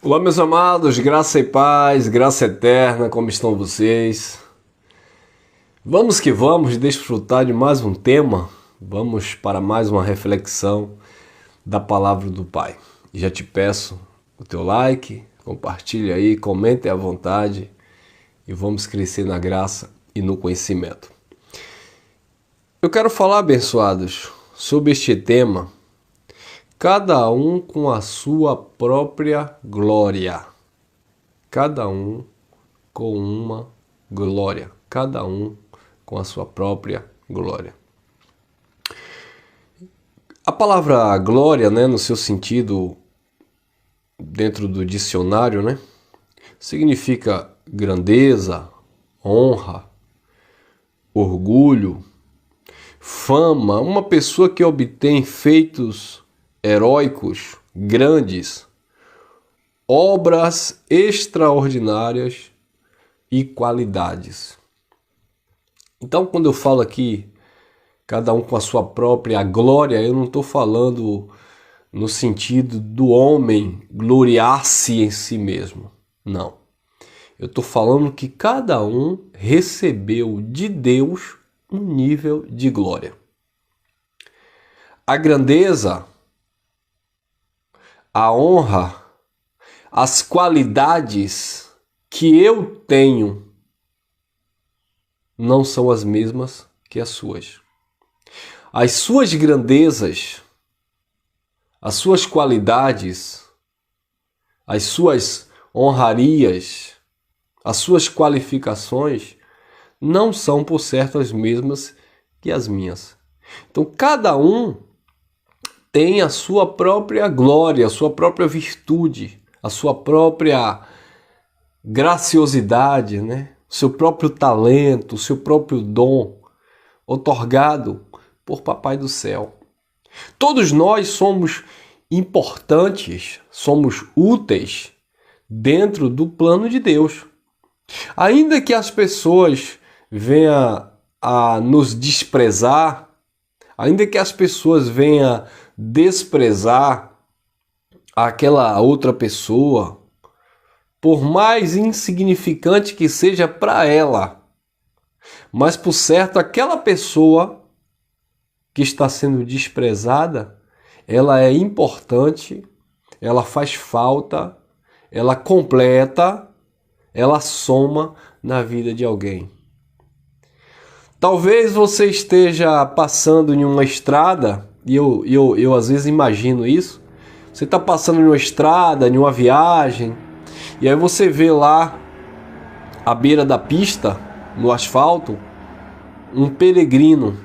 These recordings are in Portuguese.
Olá, meus amados, graça e paz, graça eterna, como estão vocês? Vamos que vamos desfrutar de mais um tema, vamos para mais uma reflexão da palavra do Pai. Já te peço o teu like, compartilhe aí, comente à vontade e vamos crescer na graça e no conhecimento. Eu quero falar, abençoados, sobre este tema. Cada um com a sua própria glória. Cada um com uma glória. Cada um com a sua própria glória. A palavra glória, no seu sentido dentro do dicionário, significa grandeza, honra, orgulho, fama, uma pessoa que obtém feitos heróicos, grandes, obras extraordinárias e qualidades. Então, quando eu falo aqui, cada um com a sua própria glória, eu não estou falando no sentido do homem gloriar-se em si mesmo. Não. Eu estou falando que cada um recebeu de Deus um nível de glória. A grandeza, a honra, as qualidades que eu tenho não são as mesmas que as suas. As suas grandezas, as suas qualidades, as suas honrarias, as suas qualificações não são, por certo, as mesmas que as minhas. Então, cada um tem a sua própria glória, a sua própria virtude, a sua própria graciosidade, o seu próprio talento, o seu próprio dom, outorgado por Papai do Céu. Todos nós somos importantes, somos úteis dentro do plano de Deus. Ainda que as pessoas venham a nos desprezar, ainda que as pessoas venham desprezar aquela outra pessoa, por mais insignificante que seja para ela, mas por certo aquela pessoa que está sendo desprezada, ela é importante, ela faz falta, ela completa, ela soma na vida de alguém. Talvez você esteja passando em uma estrada, e eu às vezes imagino isso, você está passando em uma estrada, em uma viagem, e aí você vê lá, à beira da pista, no asfalto, um peregrino.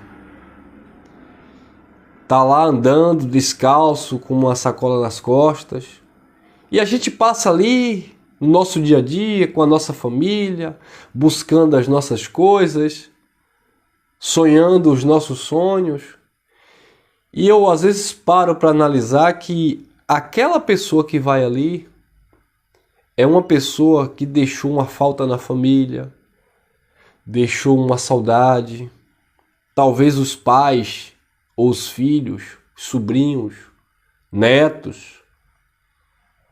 Tá lá andando, descalço, com uma sacola nas costas. E a gente passa ali, no nosso dia a dia, com a nossa família, buscando as nossas coisas, sonhando os nossos sonhos. E eu às vezes paro para analisar que aquela pessoa que vai ali é uma pessoa que deixou uma falta na família, deixou uma saudade. Talvez os pais ou os filhos, sobrinhos, netos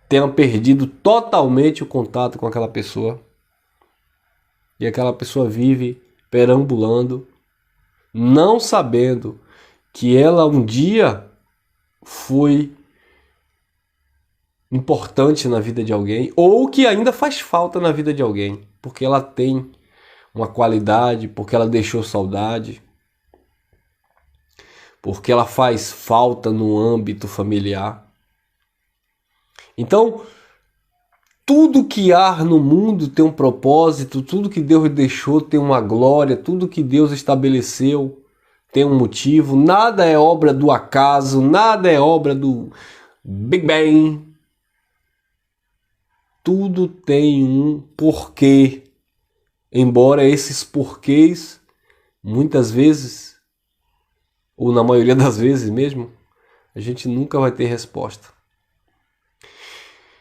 tenham perdido totalmente o contato com aquela pessoa. E aquela pessoa vive perambulando, não sabendo que ela um dia foi importante na vida de alguém, ou que ainda faz falta na vida de alguém, porque ela tem uma qualidade, porque ela deixou saudade, porque ela faz falta no âmbito familiar. Então, tudo que há no mundo tem um propósito, tudo que Deus deixou tem uma glória, tudo que Deus estabeleceu tem um motivo, nada é obra do acaso, nada é obra do Big Bang. Tudo tem um porquê, embora esses porquês, muitas vezes, ou na maioria das vezes mesmo, a gente nunca vai ter resposta.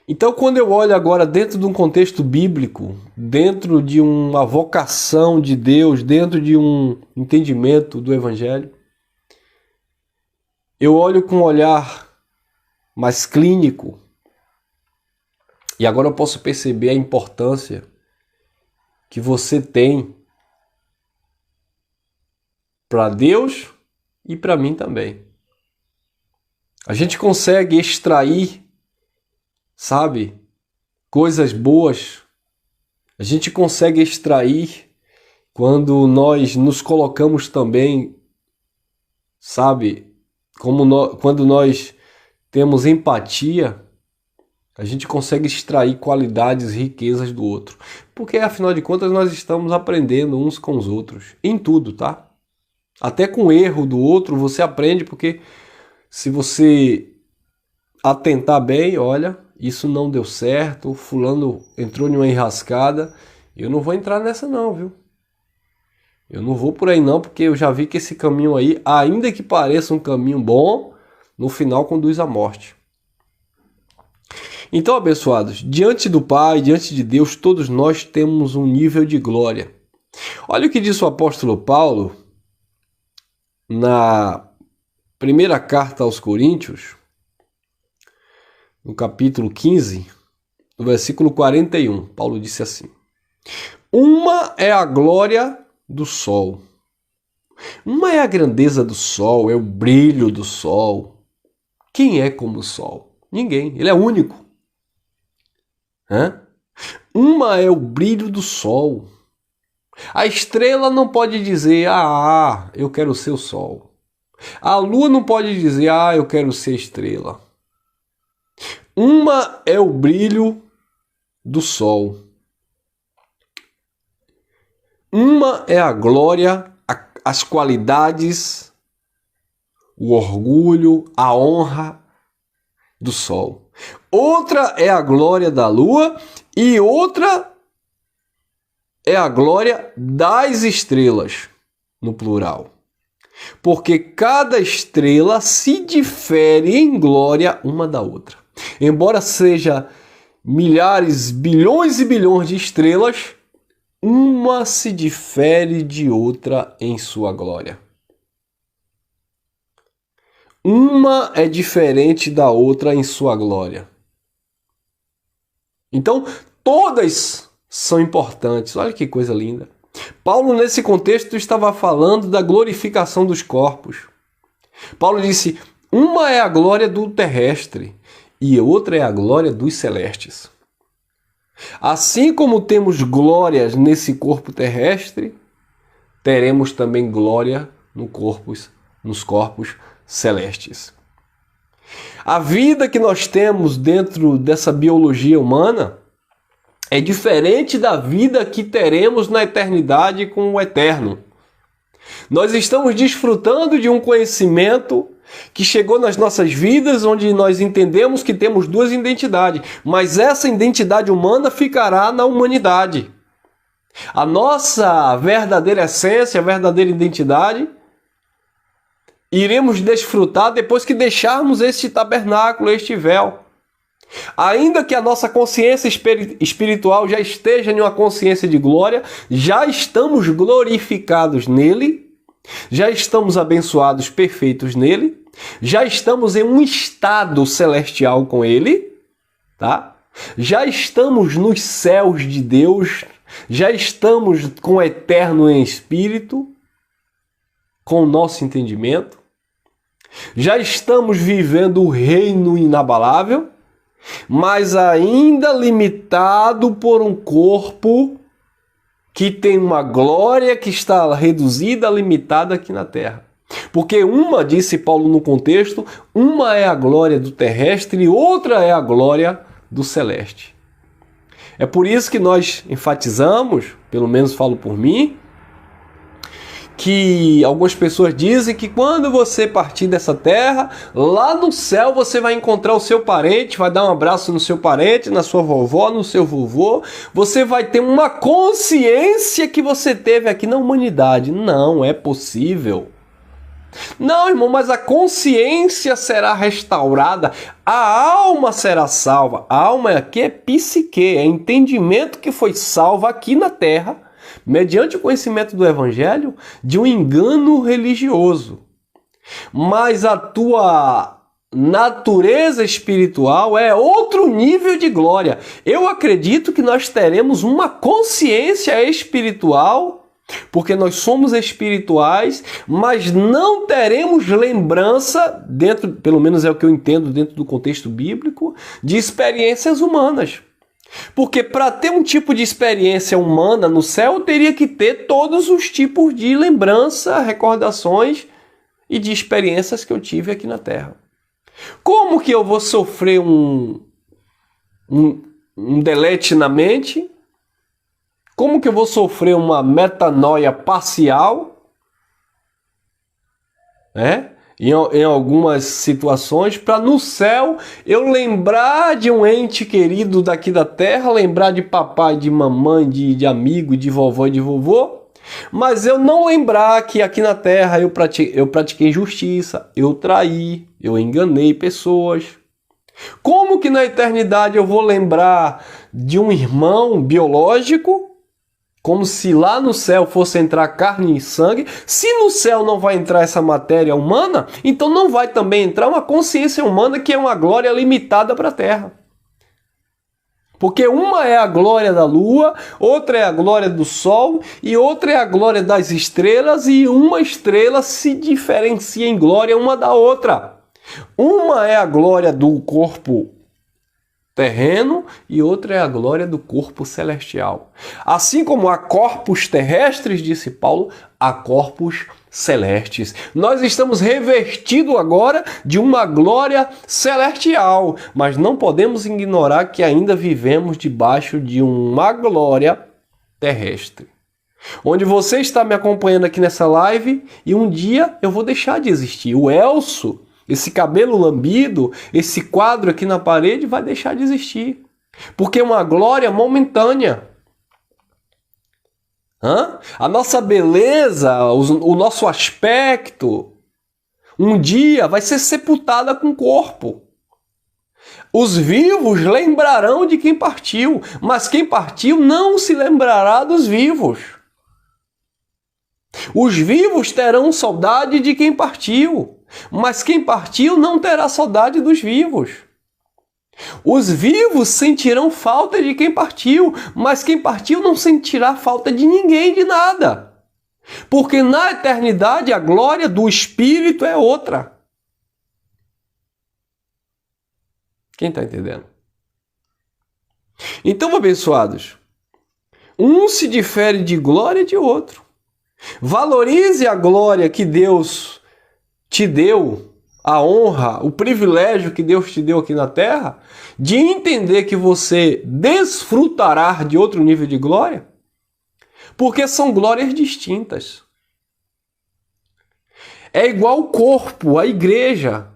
Então, quando eu olho agora dentro de um contexto bíblico, dentro de uma vocação de Deus, dentro de um entendimento do Evangelho, eu olho com um olhar mais clínico E agora eu posso perceber a importância que você tem para Deus e para mim também. A gente consegue extrair, sabe, coisas boas. A gente consegue extrair quando nós nos colocamos também, sabe, quando nós temos empatia, a gente consegue extrair qualidades e riquezas do outro. Porque, afinal de contas, nós estamos aprendendo uns com os outros. Em tudo, tá? Até com o erro do outro, você aprende, porque se você atentar bem, olha, isso não deu certo, fulano entrou em uma enrascada, eu não vou entrar nessa não, viu? Eu não vou por aí não, porque eu já vi que esse caminho aí, ainda que pareça um caminho bom, no final conduz à morte. Então, abençoados, diante do Pai, diante de Deus, todos nós temos um nível de glória. Olha o que diz o apóstolo Paulo na primeira carta aos Coríntios, no capítulo 15, no versículo 41. Paulo disse assim: uma é a glória do sol. Uma é a grandeza do sol, é o brilho do sol. Quem é como o sol? Ninguém, ele é único. Uma é o brilho do sol. A estrela não pode dizer, eu quero ser o sol. A lua não pode dizer, eu quero ser estrela. Uma é o brilho do sol. Uma é a glória, as qualidades, o orgulho, a honra do sol. Outra é a glória da lua e outra é a glória das estrelas, no plural. Porque cada estrela se difere em glória uma da outra. Embora seja milhares, bilhões e bilhões de estrelas, uma se difere de outra em sua glória. Uma é diferente da outra em sua glória. Então, todas são importantes. Olha que coisa linda. Paulo, nesse contexto, estava falando da glorificação dos corpos. Paulo disse, uma é a glória do terrestre e outra é a glória dos celestes. Assim como temos glórias nesse corpo terrestre, teremos também glória nos corpos celestes. A vida que nós temos dentro dessa biologia humana é diferente da vida que teremos na eternidade com o Eterno. Nós estamos desfrutando de um conhecimento que chegou nas nossas vidas, onde nós entendemos que temos duas identidades, mas essa identidade humana ficará na humanidade. A nossa verdadeira essência, a verdadeira identidade, iremos desfrutar depois que deixarmos este tabernáculo, este véu. Ainda que a nossa consciência espiritual já esteja em uma consciência de glória, já estamos glorificados nele, já estamos abençoados, perfeitos nele, já estamos em um estado celestial com ele, tá? Já estamos nos céus de Deus, já estamos com o Eterno em espírito, com o nosso entendimento, já estamos vivendo o reino inabalável, mas ainda limitado por um corpo que tem uma glória que está reduzida, limitada aqui na terra. Porque uma, disse Paulo no contexto, uma é a glória do terrestre e outra é a glória do celeste. É por isso que nós enfatizamos, pelo menos falo por mim, que algumas pessoas dizem que quando você partir dessa terra, lá no céu você vai encontrar o seu parente, vai dar um abraço no seu parente, na sua vovó, no seu vovô, você vai ter uma consciência que você teve aqui na humanidade. Não é possível. Não, irmão, mas a consciência será restaurada, a alma será salva. A alma aqui é psique, é entendimento que foi salvo aqui na terra, mediante o conhecimento do Evangelho, de um engano religioso. Mas a tua natureza espiritual é outro nível de glória. Eu acredito que nós teremos uma consciência espiritual, porque nós somos espirituais, mas não teremos lembrança, dentro, pelo menos é o que eu entendo dentro do contexto bíblico, de experiências humanas. Porque para ter um tipo de experiência humana no céu, eu teria que ter todos os tipos de lembrança, recordações e de experiências que eu tive aqui na Terra. Como que eu vou sofrer um delete na mente? Como que eu vou sofrer uma metanoia parcial? Em algumas situações, para no céu eu lembrar de um ente querido daqui da Terra, lembrar de papai, de mamãe, de amigo, de vovó e de vovô, mas eu não lembrar que aqui na Terra eu pratiquei injustiça, eu traí, eu enganei pessoas. Como que na eternidade eu vou lembrar de um irmão biológico, como se lá no céu fosse entrar carne e sangue? Se no céu não vai entrar essa matéria humana, então não vai também entrar uma consciência humana, que é uma glória limitada para a Terra. Porque uma é a glória da lua, outra é a glória do sol e outra é a glória das estrelas, e uma estrela se diferencia em glória uma da outra. Uma é a glória do corpo terreno e outra é a glória do corpo celestial. Assim como há corpos terrestres, disse Paulo, há corpos celestes. Nós estamos revestidos agora de uma glória celestial, mas não podemos ignorar que ainda vivemos debaixo de uma glória terrestre. Onde você está me acompanhando aqui nessa live, e um dia eu vou deixar de existir. O Elcio, esse cabelo lambido, esse quadro aqui na parede vai deixar de existir. Porque é uma glória momentânea. A nossa beleza, o nosso aspecto, um dia vai ser sepultada com o corpo. Os vivos lembrarão de quem partiu, mas quem partiu não se lembrará dos vivos. Os vivos terão saudade de quem partiu, mas quem partiu não terá saudade dos vivos. Os vivos sentirão falta de quem partiu, mas quem partiu não sentirá falta de ninguém, de nada. Porque na eternidade a glória do Espírito é outra. Quem está entendendo? Então, abençoados, um se difere de glória de outro. Valorize a glória que Deus te deu, a honra, o privilégio que Deus te deu aqui na terra, de entender que você desfrutará de outro nível de glória, porque são glórias distintas. É igual o corpo, a igreja,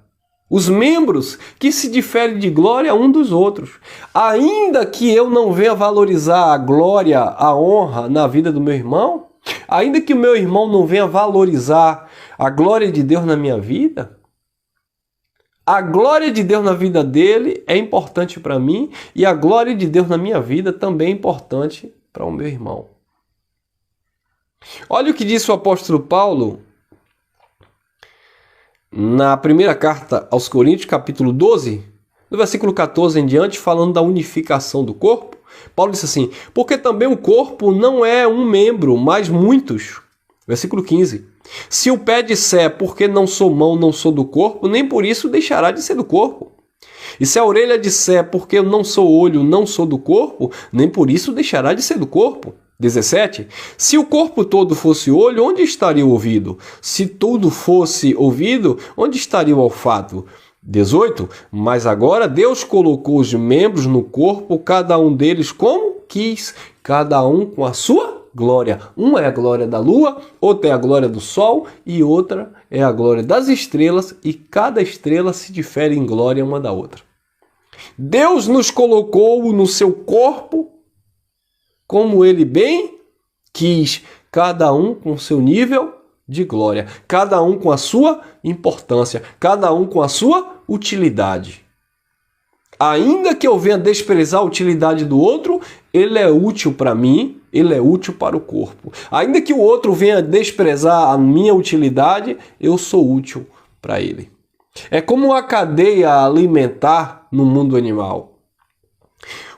os membros que se diferem de glória um dos outros. Ainda que eu não venha valorizar a glória, a honra na vida do meu irmão, ainda que o meu irmão não venha valorizar a glória de Deus na minha vida, a glória de Deus na vida dele é importante para mim, e a glória de Deus na minha vida também é importante para o meu irmão. Olha o que disse o apóstolo Paulo na primeira carta aos Coríntios, capítulo 12, no versículo 14 em diante, falando da unificação do corpo. Paulo disse assim: porque também o corpo não é um membro, mas muitos. Versículo 15. Se o pé disser, porque não sou mão, não sou do corpo, nem por isso deixará de ser do corpo. E se a orelha disser, porque eu não sou olho, não sou do corpo, nem por isso deixará de ser do corpo. 17. Se o corpo todo fosse olho, onde estaria o ouvido? Se tudo fosse ouvido, onde estaria o olfato? 18. Mas agora Deus colocou os membros no corpo, cada um deles como quis, cada um com a sua glória. Um é a glória da lua, outra é a glória do sol e outra é a glória das estrelas, e cada estrela se difere em glória uma da outra. Deus nos colocou no seu corpo como ele bem quis, cada um com seu nível de glória, cada um com a sua importância, cada um com a sua utilidade. Ainda que eu venha desprezar a utilidade do outro, ele é útil para mim, ele é útil para o corpo. Ainda que o outro venha desprezar a minha utilidade, eu sou útil para ele. É como a cadeia alimentar no mundo animal.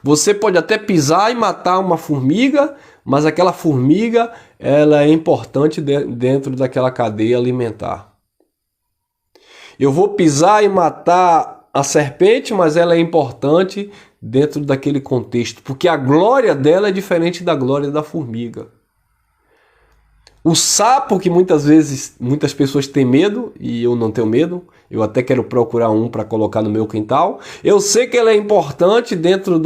Você pode até pisar e matar uma formiga, mas aquela formiga ela é importante dentro daquela cadeia alimentar. Eu vou pisar e matar a serpente, mas ela é importante dentro daquele contexto, porque a glória dela é diferente da glória da formiga. O sapo, que muitas pessoas têm medo, e eu não tenho medo, eu até quero procurar um para colocar no meu quintal. Eu sei que ele é importante dentro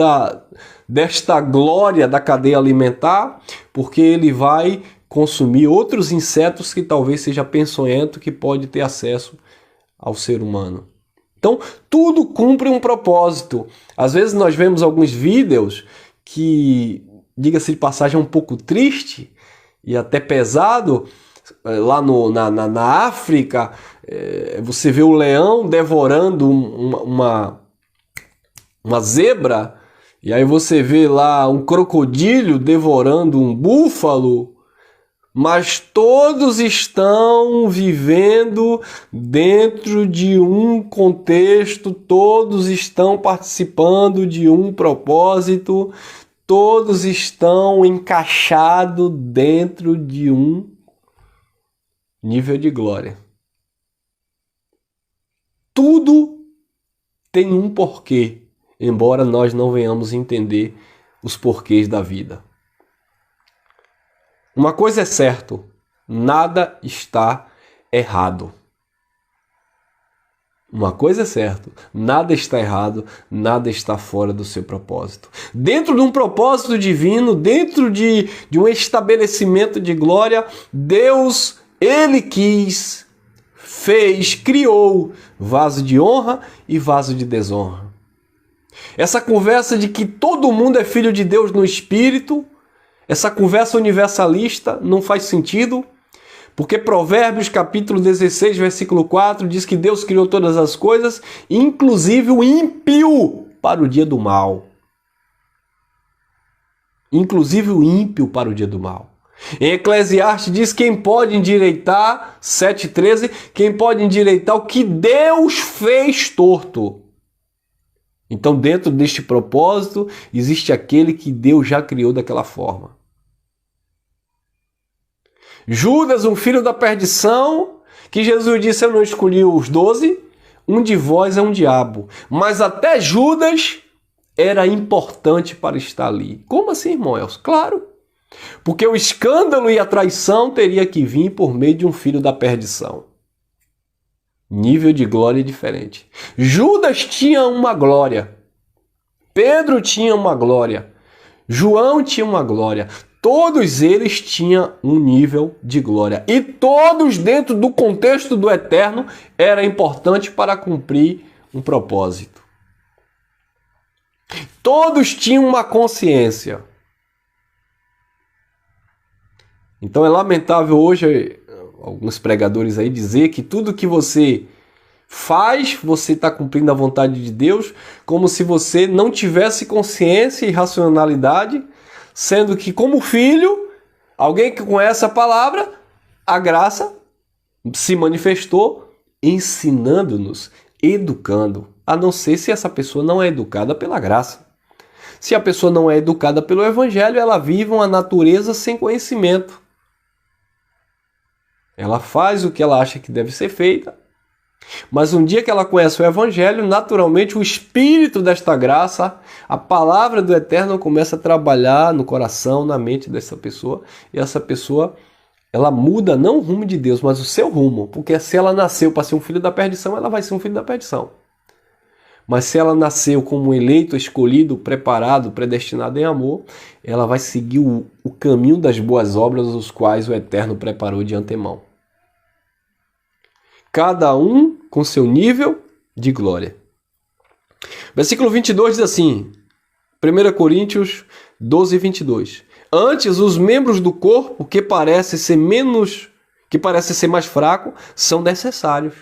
desta glória da cadeia alimentar, porque ele vai consumir outros insetos que talvez seja peçonhento, que pode ter acesso ao ser humano. Então, tudo cumpre um propósito. Às vezes nós vemos alguns vídeos que, diga-se de passagem, é um pouco triste e até pesado. Lá na África, você vê o leão devorando uma zebra, e aí você vê lá um crocodilo devorando um búfalo, mas todos estão vivendo dentro de um contexto, todos estão participando de um propósito, todos estão encaixados dentro de um nível de glória. Tudo tem um porquê, embora nós não venhamos entender os porquês da vida. Uma coisa é certa, nada está errado. Uma coisa é certa, nada está errado, nada está fora do seu propósito. Dentro de um propósito divino, dentro de um estabelecimento de glória, Deus, Ele quis, fez, criou vaso de honra e vaso de desonra. Essa conversa de que todo mundo é filho de Deus no Espírito, essa conversa universalista não faz sentido, porque Provérbios capítulo 16, versículo 4 diz que Deus criou todas as coisas, inclusive o ímpio para o dia do mal. Inclusive o ímpio para o dia do mal. Em Eclesiastes diz quem pode endireitar, 7,13, quem pode endireitar o que Deus fez torto. Então, dentro deste propósito, existe aquele que Deus já criou daquela forma. Judas, um filho da perdição, que Jesus disse, eu não escolhi os 12, um de vós é um diabo. Mas até Judas era importante para estar ali. Como assim, irmão Elcio? Claro, porque o escândalo e a traição teria que vir por meio de um filho da perdição. Nível de glória diferente. Judas tinha uma glória. Pedro tinha uma glória. João tinha uma glória. Todos eles tinham um nível de glória. E todos dentro do contexto do eterno era importante para cumprir um propósito. Todos tinham uma consciência. Então é lamentável hoje alguns pregadores aí dizer que tudo que você faz, você está cumprindo a vontade de Deus, como se você não tivesse consciência e racionalidade, sendo que como filho, alguém que conhece a palavra, a graça se manifestou ensinando-nos, educando, a não ser se essa pessoa não é educada pela graça. Se a pessoa não é educada pelo evangelho, ela vive uma natureza sem conhecimento. Ela faz o que ela acha que deve ser feita, mas um dia que ela conhece o evangelho, naturalmente o espírito desta graça, a palavra do eterno começa a trabalhar no coração, na mente dessa pessoa, e essa pessoa, ela muda não o rumo de Deus, mas o seu rumo, porque se ela nasceu para ser um filho da perdição, ela vai ser um filho da perdição. Mas se ela nasceu como um eleito, escolhido, preparado, predestinado em amor, ela vai seguir o caminho das boas obras, os quais o Eterno preparou de antemão. Cada um com seu nível de glória. Versículo 22 diz assim, 1 Coríntios 12, 22. Antes, os membros do corpo que parecem ser mais fracos, são necessários.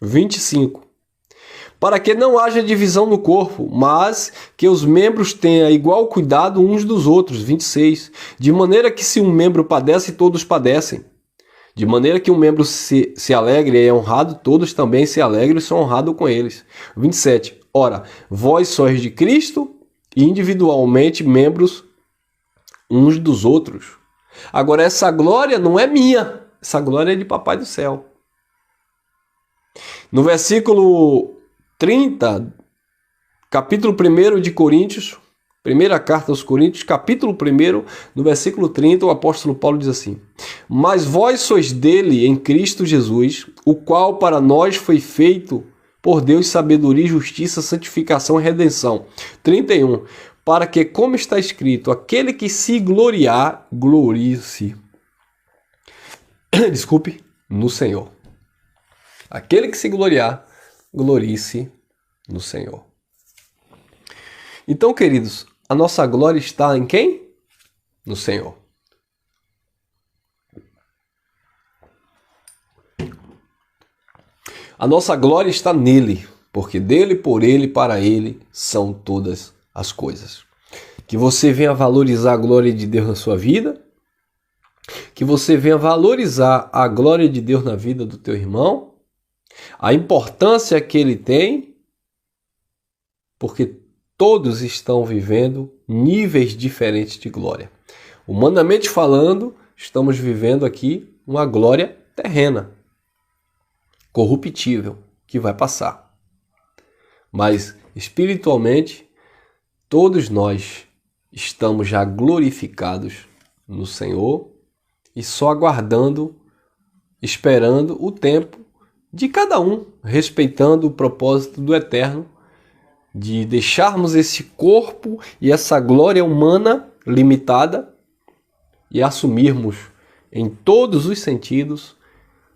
25. Para que não haja divisão no corpo, mas que os membros tenham igual cuidado uns dos outros. 26. De maneira que se um membro padece, todos padecem. De maneira que um membro se alegre e é honrado, todos também se alegram e são honrados com eles. 27. Ora, vós sois de Cristo e individualmente membros uns dos outros. Agora, essa glória não é minha, essa glória é de Papai do céu. No versículo 30, capítulo 1 de Coríntios, primeira carta aos Coríntios, capítulo 1, no versículo 30, o apóstolo Paulo diz assim: Mas vós sois dele em Cristo Jesus, o qual para nós foi feito por Deus sabedoria, justiça, santificação e redenção. 31. Para que, como está escrito, aquele que se gloriar, glorie-se. Desculpe, no Senhor. Aquele que se gloriar, glorie-se no Senhor. Então, queridos, a nossa glória está em quem? No Senhor. A nossa glória está nele, porque dele, por ele, para ele são todas as coisas. Que você venha valorizar a glória de Deus na sua vida, que você venha valorizar a glória de Deus na vida do teu irmão, a importância que ele tem, porque todos estão vivendo níveis diferentes de glória. Humanamente falando, estamos vivendo aqui uma glória terrena, corruptível, que vai passar. Mas espiritualmente, todos nós estamos já glorificados no Senhor e só aguardando, esperando o tempo de cada um, respeitando o propósito do Eterno, de deixarmos esse corpo e essa glória humana limitada e assumirmos em todos os sentidos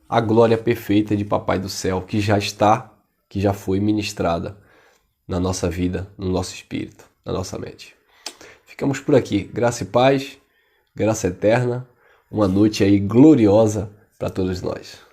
a glória perfeita de Papai do Céu, que já está, que já foi ministrada na nossa vida, no nosso espírito, na nossa mente. Ficamos por aqui. Graça e paz, graça eterna, uma noite aí gloriosa para todos nós.